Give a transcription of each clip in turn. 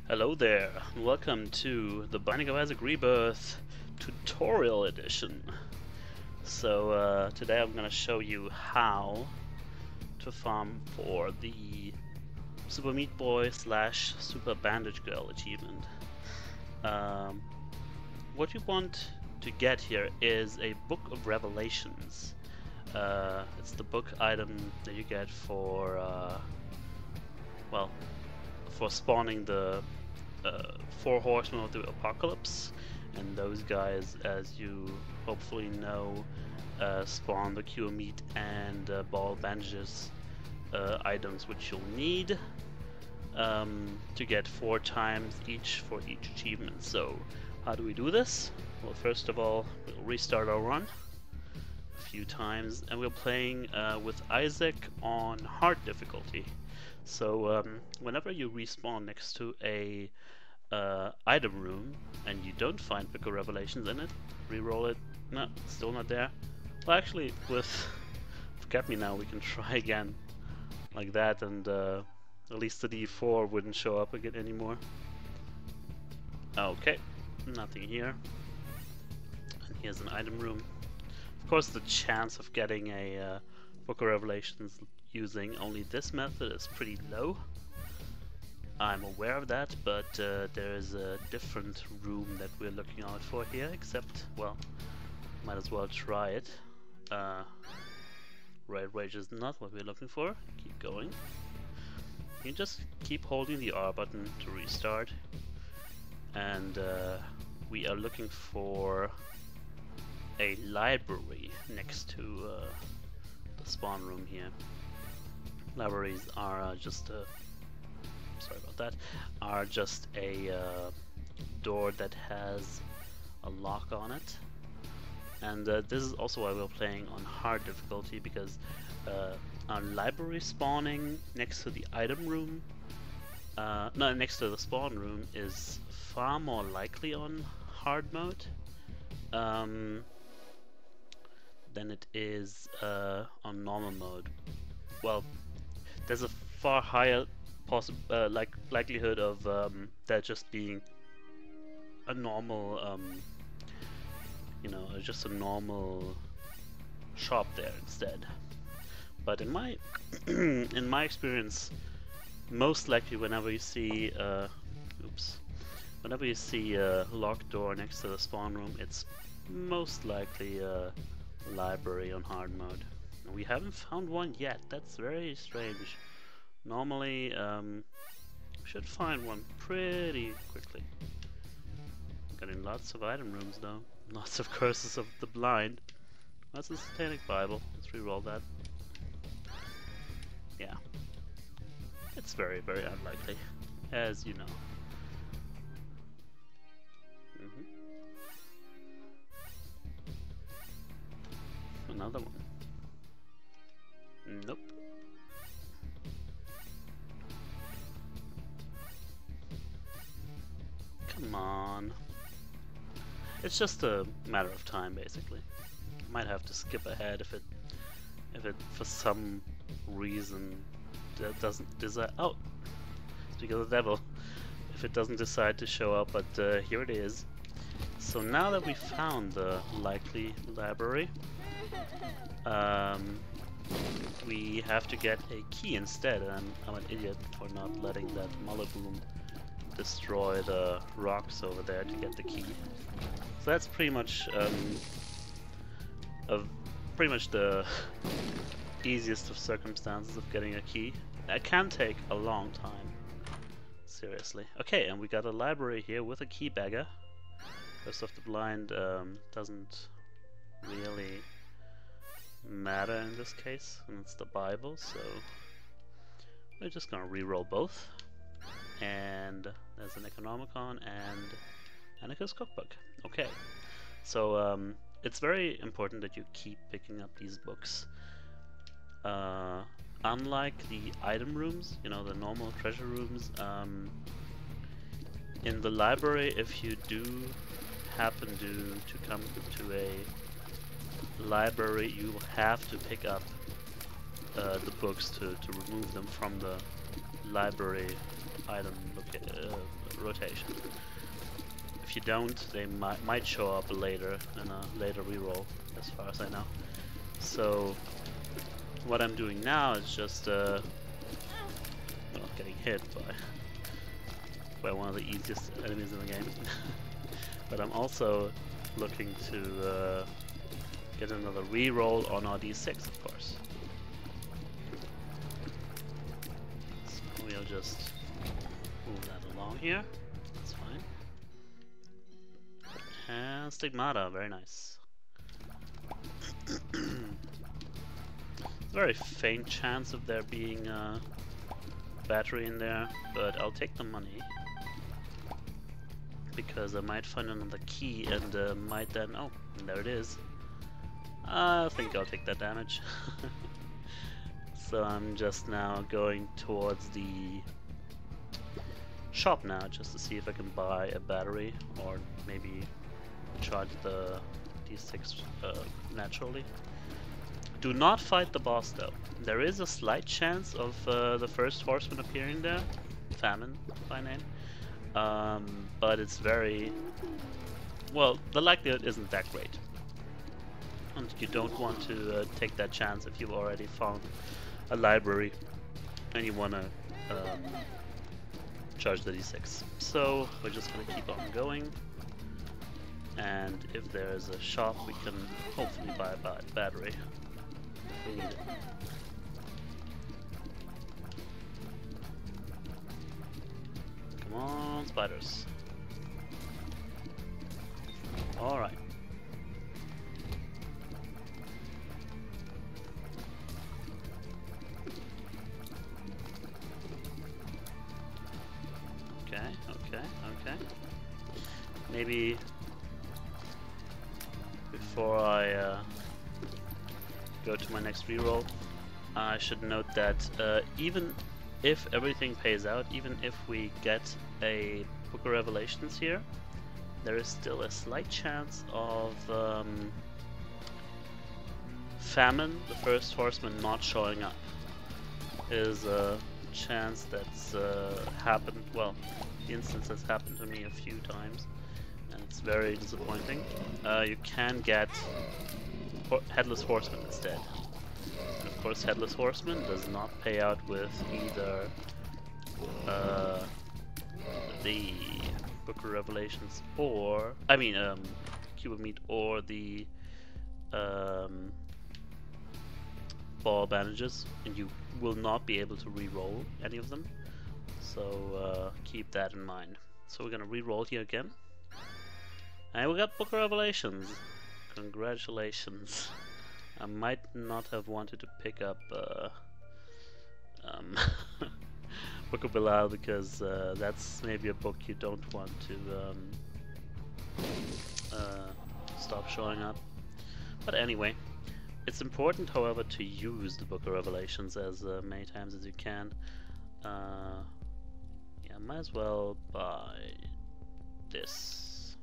Hello there, and welcome to the Binding of Isaac Rebirth tutorial edition. So today I'm going to show you how to farm for the Super Meat Boy / Super Bandage Girl achievement. What you want to get here is a Book of Revelations. It's the book item that you get for for spawning the 4 Horsemen of the Apocalypse, and those guys, as you hopefully know, spawn the cure meat and ball bandages items which you'll need to get 4 times each for each achievement. So how do we do this? Well, first of all, we'll restart our run a few times, and we're playing with Isaac on hard difficulty. So whenever you respawn next to a item room and you don't find Book of Revelations in it, re-roll it. No, still not there. Well, actually, with Forget Me Now, we can try again like that, and at least the D4 wouldn't show up again anymore. Okay, nothing here. And here's an item room. Of course, the chance of getting a Book of Revelations using only this method is pretty low. I'm aware of that, but there is a different room that we're looking out for here, except, well, might as well try it. Right Rage is not what we're looking for. Keep going. You just keep holding the R button to restart, and we are looking for a library next to the spawn room here. Libraries are just a door that has a lock on it, and this is also why we're playing on hard difficulty, because our library spawning next to the item room, no, next to the spawn room, is far more likely on hard mode than it is on normal mode. Well, there's a far higher likelihood of that just being a normal, just a normal shop there instead. But in my in my experience, most likely whenever you see whenever you see a locked door next to the spawn room, it's most likely a library on hard mode. We haven't found one yet. That's very strange. Normally, should find one pretty quickly. Getting lots of item rooms though. Lots of curses of the blind. That's a Satanic Bible. Let's re-roll that. Yeah. It's very, very unlikely, as you know. Another one. Nope. Come on. It's just a matter of time, basically. Might have to skip ahead if it for some reason doesn't decide. Oh, speak of the devil. If it doesn't decide to show up, but here it is. So now that we found the likely library, we have to get a key instead, and I'm an idiot for not letting that Mullaboom destroy the rocks over there to get the key. So that's pretty much the easiest of circumstances of getting a key. That can take a long time. Seriously. Okay, and we got a library here with a key bagger. Curse of the Blind doesn't really matter in this case, and it's the Bible, so we're just gonna re-roll both. And there's an Economicon and Annika's Cookbook. Okay, so it's very important that you keep picking up these books. Unlike the item rooms, the normal treasure rooms, in the library, if you do happen to come to a library, you will have to pick up the books to remove them from the library item rotation. If you don't, they might show up later in a later reroll, as far as I know. So what I'm doing now is just well, getting hit by one of the easiest enemies in the game. But I'm also looking to get another reroll on our d6, of course. So we'll just move that along here. That's fine. And Stigmata, very nice. Very faint chance of there being a battery in there, but I'll take the money because I might find another key and might then... oh, and there it is. I think I'll take that damage. So I'm just now going towards the shop now just to see if I can buy a battery or maybe charge the D6 naturally. Do not fight the boss though. There is a slight chance of the first Horseman appearing there, Famine by name, but it's very... well, the likelihood isn't that great. And you don't want to take that chance if you've already found a library and you want to charge the D6. So we're just going to keep on going, and if there's a shop we can hopefully buy a battery. We need it. Come on, spiders. Alright. Okay. Maybe before I go to my next reroll, I should note that even if everything pays out, even if we get a Book of Revelations here, there is still a slight chance of Famine, the first Horseman, not showing up. Is a chance that's happened, well, the instance has happened to me a few times, and it's very disappointing. You can get Headless Horseman instead. And of course, Headless Horseman does not pay out with either the Book of Revelations or, Cube of Meat or the Ball Bandages, and you will not be able to re-roll any of them. So keep that in mind. So we're gonna re-roll here again. And we got Book of Revelations. Congratulations. I might not have wanted to pick up Book of Belial because that's maybe a book you don't want to stop showing up. But anyway, it's important, however, to use the Book of Revelations as many times as you can. Yeah, might as well buy this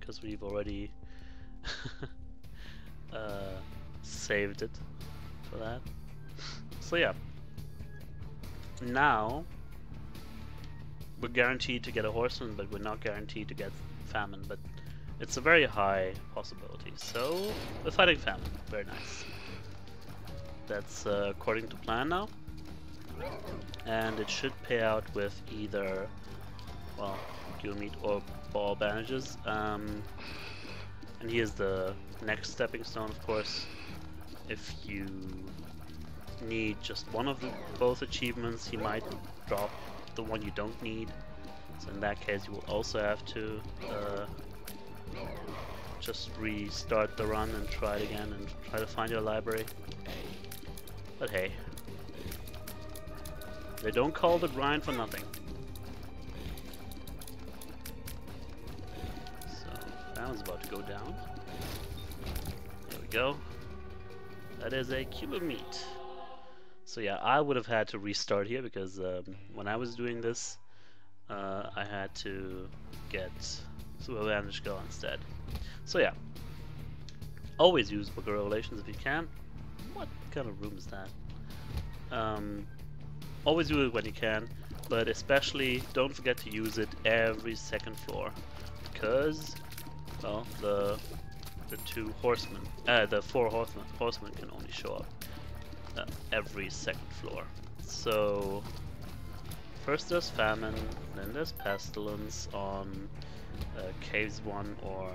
because we've already saved it for that. So yeah, now we're guaranteed to get a Horseman, but we're not guaranteed to get Famine, but it's a very high possibility. So we're fighting Famine. Very nice. That's according to plan now, and it should pay out with either, well, Cube Meat or Ball Bandages. And here's the next stepping stone, of course. If you need just one of both achievements, he might drop the one you don't need. So in that case, you will also have to just restart the run and try it again and try to find your library. But hey, they don't call the grind for nothing. So that one's about to go down. There we go. That is a Cube of Meat. So yeah, I would have had to restart here because when I was doing this, I had to get Super Bandage go instead. So yeah, always use Book of Revelations if you can. What kind of room is that? Always do it when you can. but especially don't forget to use it every second floor, because, well, the four horsemen can only show up every second floor. So first there's Famine, then there's Pestilence on Caves 1 or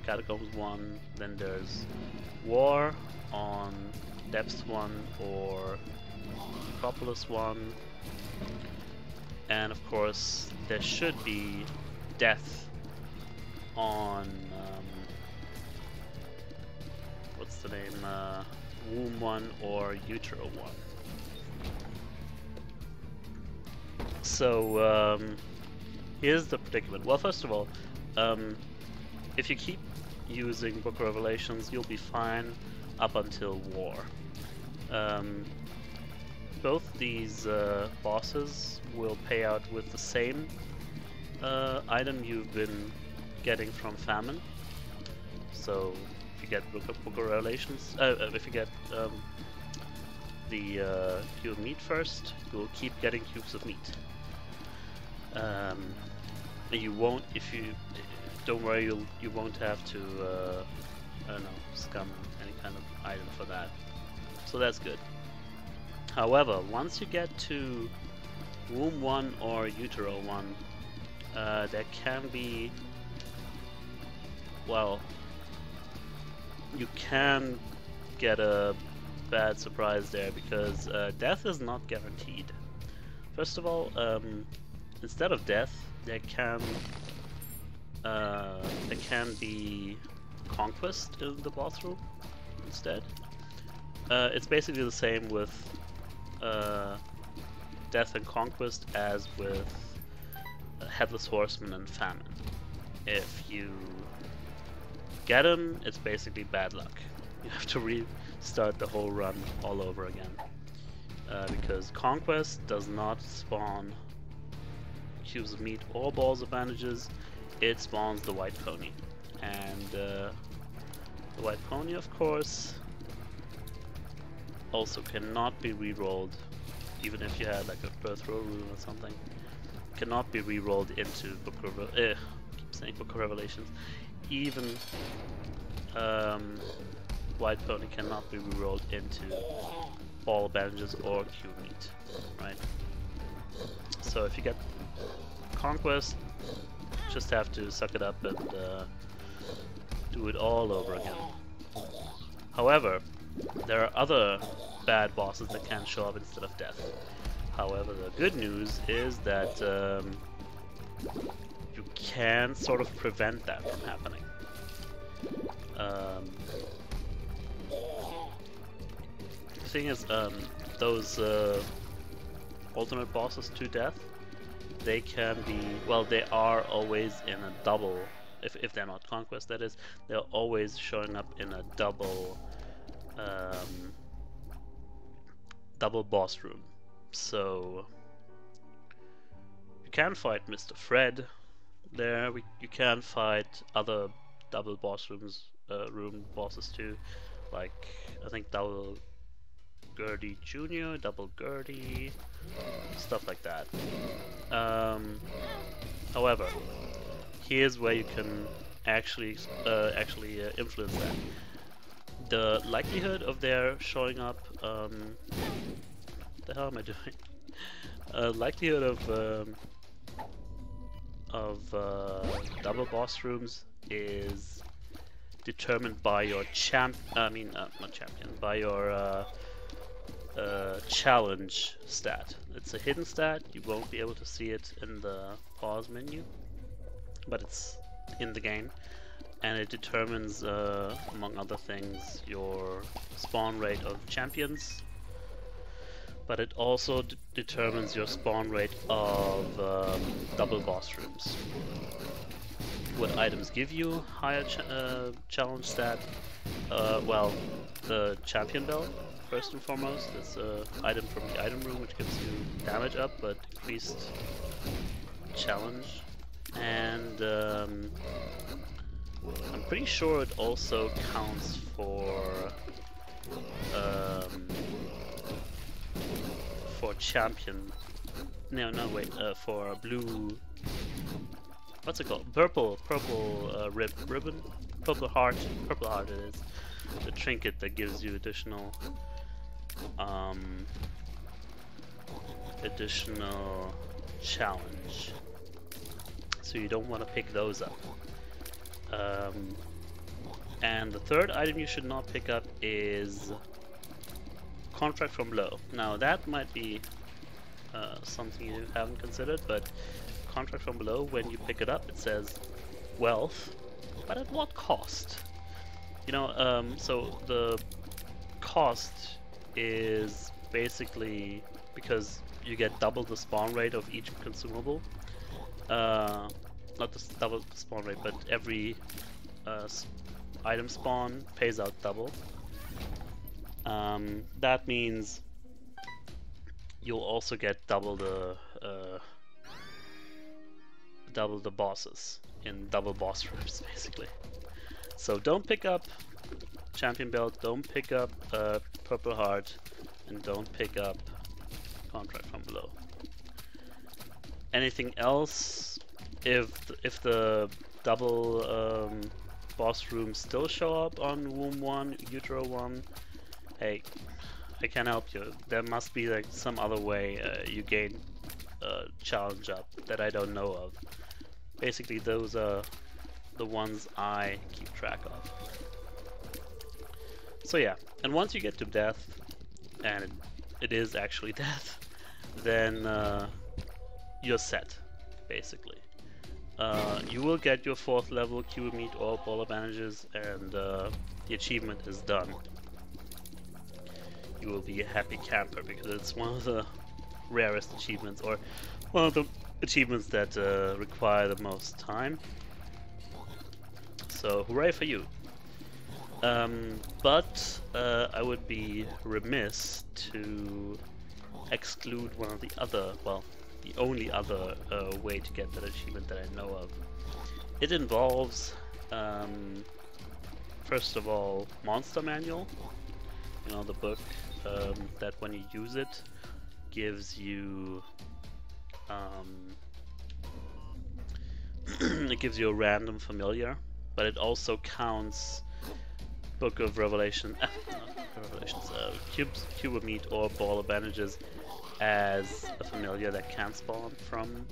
Catacombs 1, then there's War on Depths 1 or Necropolis 1, and of course there should be Death on what's the name, Womb 1 or Utero 1. So here's the predicament. Well, first of all, if you keep using Book of Revelations, you'll be fine up until War. Both these bosses will pay out with the same item you've been getting from Famine. So if you get Book of Revelations, if you get the cube of meat first, you'll keep getting cubes of meat. You won't, don't worry, you won't have to, I don't know, scum any kind of item for that. So that's good. However, once you get to Womb 1 or Utero 1, there can be, well, you can get a bad surprise there, because death is not guaranteed. First of all, instead of death, there can be conquest in the boss room instead. It's basically the same with death and conquest as with Headless Horseman and Famine. If you get him, it's basically bad luck. You have to restart the whole run all over again. Because Conquest does not spawn cubes of meat or balls of bandages, it spawns the white pony. And the white pony, of course, also cannot be re-rolled, even if you had like a birth row rune or something. Cannot be re-rolled into Book of Revelations. Even white pony cannot be re-rolled into ball of bandages or cube meat, right? So if you get Conquest, just have to suck it up and do it all over again. However, there are other bad bosses that can show up instead of death. However, the good news is that you can sort of prevent that from happening. The thing is, those alternate bosses to death, they can be, well, they are always in a double, if they're not conquest, that is, they're always showing up in a double double boss room. So you can fight Mr. Fred there, you can fight other double boss room bosses too, like I think double Gertie Jr., double Gertie, stuff like that. However, here's where you can actually influence that. The likelihood of their showing up, what the hell am I doing? Likelihood double boss rooms is determined by your by your challenge stat. It's a hidden stat, you won't be able to see it in the pause menu, but it's in the game, and it determines, among other things, your spawn rate of champions, but it also determines your spawn rate of double boss rooms. What items give you higher challenge stat? Well, the champion belt, first and foremost. It's an item from the item room which gives you damage up but increased challenge. And I'm pretty sure it also counts for champion No, no, wait. For blue. What's it called? Purple ribbon. Purple heart. Purple heart it is. The trinket that gives you additional challenge. So you don't want to pick those up. And the third item you should not pick up is Contract from Below. Now that might be something you haven't considered, but Contract from Below, when you pick it up, it says wealth, but at what cost? You know, so the cost is basically because you get double the spawn rate of each consumable. Not the double the spawn rate, but every item spawn pays out double. That means you'll also get double the bosses in double boss rooms, basically. So don't pick up Champion Belt, don't pick up Purple Heart, and don't pick up Contract from Below. Anything else, if the double boss rooms still show up on Womb 1, Utero 1, hey, I can help you. There must be like some other way you gain challenge up that I don't know of. Basically, those are the ones I keep track of. So yeah, and once you get to death, and it is actually death, then you're set, basically. You will get your 4th level cube meat or ball of bandages, and the achievement is done. You will be a happy camper because it's one of the rarest achievements, or one of the achievements that require the most time. So hooray for you. But I would be remiss to exclude one of the other, well, the only other way to get that achievement that I know of. It involves, first of all, Monster Manual. You know, the book that when you use it gives you it gives you a random familiar, but it also counts Book of Revelations, cube of meat or ball of bandages as a familiar that can spawn from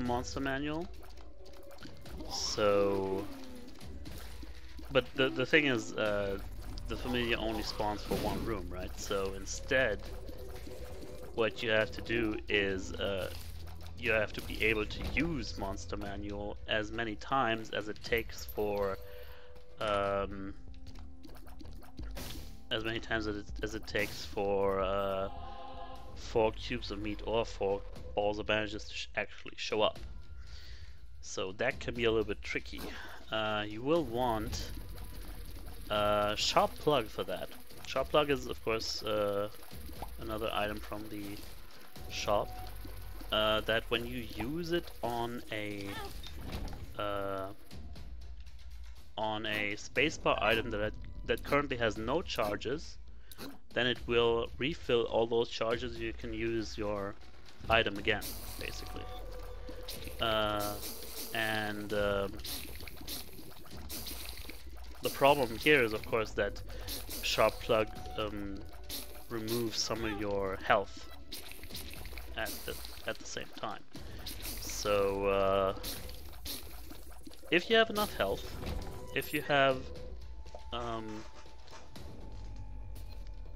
Monster Manual. So, but the thing is, the familiar only spawns for one room, right? So instead, what you have to do is you have to be able to use Monster Manual as many times as it takes for four cubes of meat or 4 balls of bandages to actually show up. So that can be a little bit tricky. You will want Sharp Plug for that. Sharp Plug is, of course, another item from the shop. That when you use it on a spacebar item that currently has no charges, then it will refill all those charges. You can use your item again, basically. The problem here is, of course, that Sharp Plug removes some of your health at the same time. So if you have enough health, if you have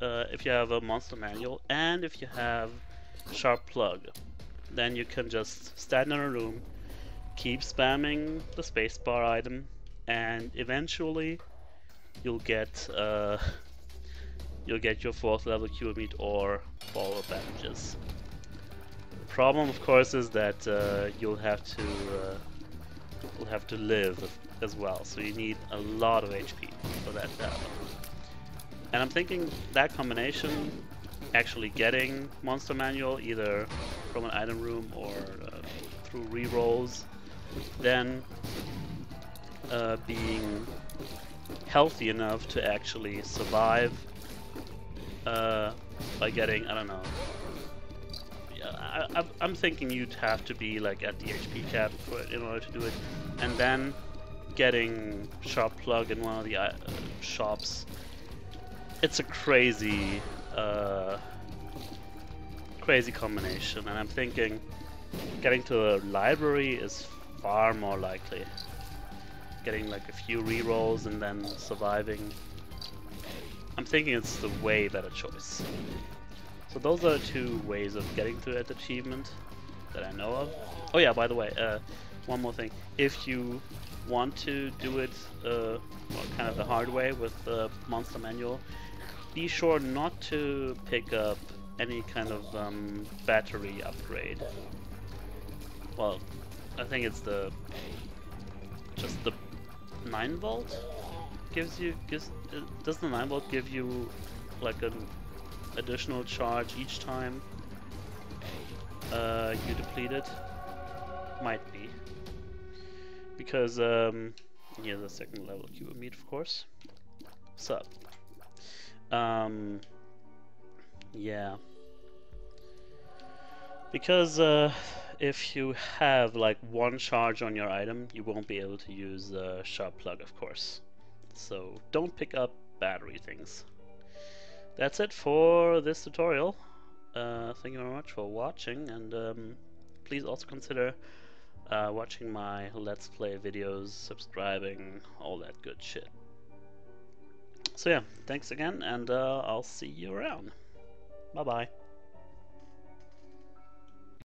a Monster Manual, and if you have Sharp Plug, then you can just stand in a room, keep spamming the spacebar item, and eventually you'll get your 4th level cube meat or ball of bandages. The problem, of course, is that you'll have to live as well, so you need a lot of HP for that to happen. And I'm thinking that combination, actually getting Monster Manual either from an item room or through rerolls, then being healthy enough to actually survive by getting, I don't know. Yeah, I'm thinking you'd have to be like at the HP cap in order to do it, and then getting Sharp Plug in one of the shops. It's a crazy, crazy combination, and I'm thinking getting to a library is far more likely. Getting like a few rerolls and then surviving. I'm thinking it's the way better choice. So those are two ways of getting to that achievement that I know of. Oh yeah, by the way, one more thing. If you want to do it well, kind of the hard way with the Monster Manual, be sure not to pick up any kind of battery upgrade. Well, I think it's just the 9 volt does the 9 volt give you like an additional charge each time you deplete it? Might be, because here's a second level cube meat, of course. Sup? Yeah, because if you have like one charge on your item, you won't be able to use Sharp Plug, of course. So don't pick up battery things. That's it for this tutorial. Thank you very much for watching, and please also consider watching my Let's Play videos, subscribing, all that good shit. So yeah, thanks again, and I'll see you around. Bye bye.